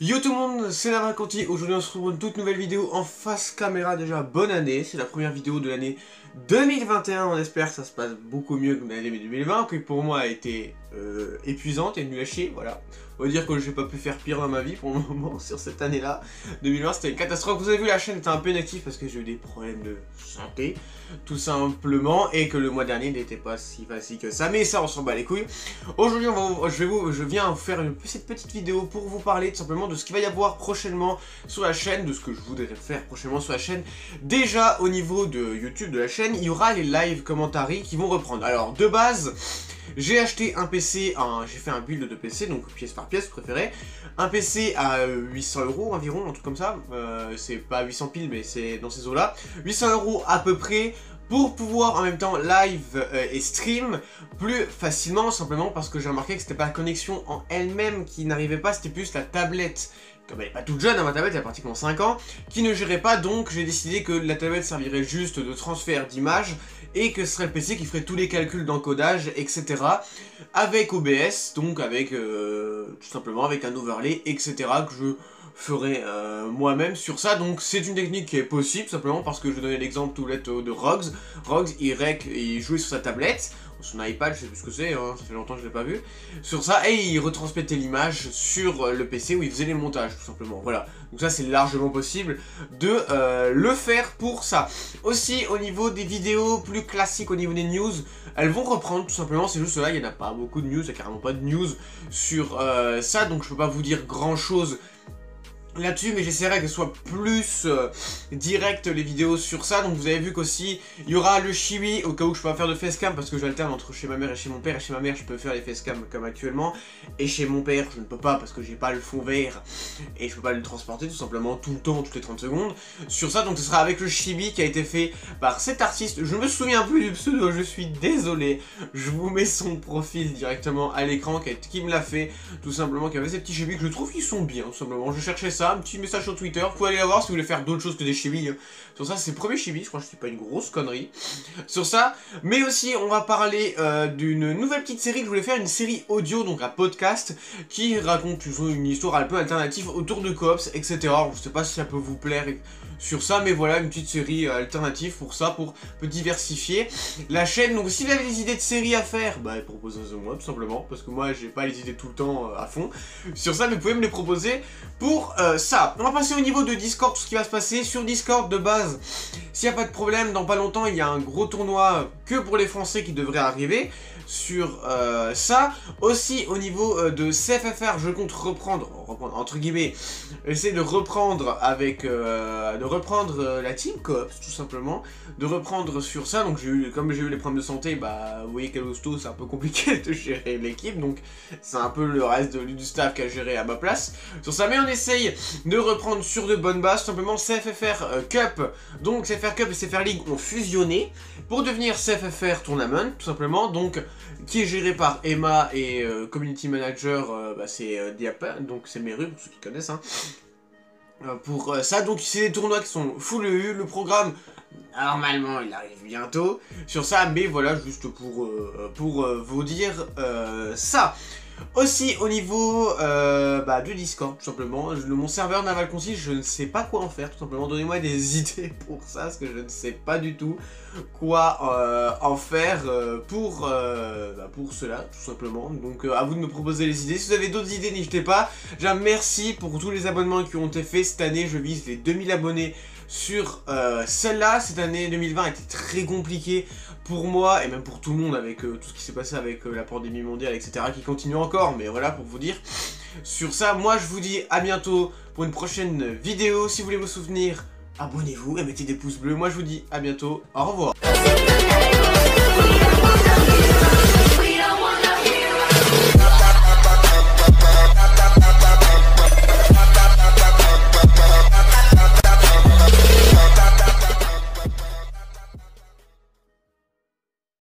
Yo tout le monde, c'est Navaconti. Aujourd'hui on se retrouve pour une toute nouvelle vidéo en face caméra. Déjà bonne année, c'est la première vidéo de l'année 2021. On espère que ça se passe beaucoup mieux que l'année 2020, qui pour moi a été épuisante et nulle à chier, voilà. On va dire que j'ai pas pu faire pire dans ma vie pour le moment sur cette année-là. 2020 c'était une catastrophe. Vous avez vu, la chaîne était un peu inactive parce que j'ai eu des problèmes de santé, tout simplement, et que le mois dernier n'était pas si facile que ça. Mais ça, on s'en bat les couilles. Aujourd'hui, je viens vous faire cette petite vidéo pour vous parler tout simplement de ce qu'il va y avoir prochainement sur la chaîne, de ce que je voudrais faire prochainement sur la chaîne. Déjà, au niveau de YouTube de la chaîne, il y aura les live commentaries qui vont reprendre. Alors, de base, j'ai acheté un PC, j'ai fait un build de PC, donc pièce par pièce, vous préférez. Un PC à 800 € environ, un truc comme ça. C'est pas 800 piles, mais c'est dans ces eaux-là. 800 € à peu près, pour pouvoir en même temps live et stream plus facilement, simplement parce que j'ai remarqué que c'était pas la connexion en elle-même qui n'arrivait pas, c'était plus la tablette. Comme elle n'est pas toute jeune, ma tablette, elle a pratiquement 5 ans, qui ne gérait pas, donc j'ai décidé que la tablette servirait juste de transfert d'image et que ce serait le PC qui ferait tous les calculs d'encodage, etc. avec OBS, donc avec tout simplement avec un overlay, etc. que je ferai moi-même sur ça. Donc c'est une technique qui est possible, simplement parce que je donnais l'exemple tout bête de Rogs. Rogs, il jouait sur sa tablette, son iPad, je sais plus ce que c'est, hein, ça fait longtemps que je l'ai pas vu, sur ça, et il retransmettait l'image sur le PC où il faisait les montages, tout simplement, voilà. Donc ça, c'est largement possible de le faire pour ça. Aussi, au niveau des vidéos plus classiques, au niveau des news, elles vont reprendre, tout simplement, c'est juste là, il n'y en a pas beaucoup de news, il n'y a carrément pas de news sur ça, donc je peux pas vous dire grand-chose là-dessus, mais j'essaierai que ce soit plus direct les vidéos sur ça. Donc vous avez vu qu'aussi il y aura le chibi au cas où je peux pas faire de facecam parce que j'alterne entre chez ma mère et chez mon père, et chez ma mère je peux faire les facecam comme actuellement, et chez mon père je ne peux pas parce que j'ai pas le fond vert et je peux pas le transporter tout simplement tout le temps, toutes les 30 secondes sur ça. Donc ce sera avec le chibi qui a été fait par cet artiste, je me souviens plus du pseudo, je suis désolé, je vous mets son profil directement à l'écran, qui me l'a fait tout simplement, qui avait ces petits chibis que je trouve qu'ils sont bien tout simplement. Je cherchais ça, un petit message sur Twitter, vous pouvez aller la voir si vous voulez faire d'autres choses que des chibis. Sur ça, c'est le premier chibi, je crois que c'est pas une grosse connerie sur ça. Mais aussi, on va parler d'une nouvelle petite série que je voulais faire, une série audio, donc un podcast, qui raconte une histoire un peu alternative autour de Cops, etc. Je sais pas si ça peut vous plaire sur ça, mais voilà, une petite série alternative pour ça, pour diversifier la chaîne. Donc si vous avez des idées de séries à faire, bah proposez-moi tout simplement, parce que moi j'ai pas les idées tout le temps à fond sur ça, mais vous pouvez me les proposer pour ça. On va passer au niveau de Discord, tout ce qui va se passer sur Discord de base. S'il n'y a pas de problème, dans pas longtemps il y a un gros tournoi que pour les Français qui devrait arriver sur ça. Aussi au niveau de CFFR, je compte reprendre entre guillemets, essayer de reprendre avec la team Cops tout simplement, de reprendre sur ça. Donc comme j'ai eu les problèmes de santé, bah vous voyez qu'à l'hosto c'est un peu compliqué de gérer l'équipe, donc c'est un peu le reste du staff qui a géré à ma place sur ça, mais on essaye de reprendre sur de bonnes bases. Tout simplement CFFR Cup, donc CFFR Cup et CFFR League ont fusionné pour devenir CFFR Tournament tout simplement, donc qui est géré par Emma et Community Manager, c'est Diapa, donc c'est Meru pour ceux qui connaissent, hein. Pour ça, donc c'est des tournois qui sont full EU, le programme normalement il arrive bientôt sur ça, mais voilà, juste pour vous dire ça. Aussi au niveau du Discord tout simplement, mon serveur Navaconti, je ne sais pas quoi en faire tout simplement, donnez-moi des idées pour ça, parce que je ne sais pas du tout quoi en faire pour cela tout simplement. Donc à vous de me proposer les idées, si vous avez d'autres idées n'hésitez pas. Déjà merci pour tous les abonnements qui ont été faits cette année, je vise les 2000 abonnés sur celle-là. Cette année 2020 a été très compliquée pour moi et même pour tout le monde avec tout ce qui s'est passé avec la pandémie mondiale, etc. qui continue encore, mais voilà pour vous dire sur ça. Moi je vous dis à bientôt pour une prochaine vidéo. Si vous voulez vous souvenir, abonnez-vous et mettez des pouces bleus. Moi je vous dis à bientôt, au revoir.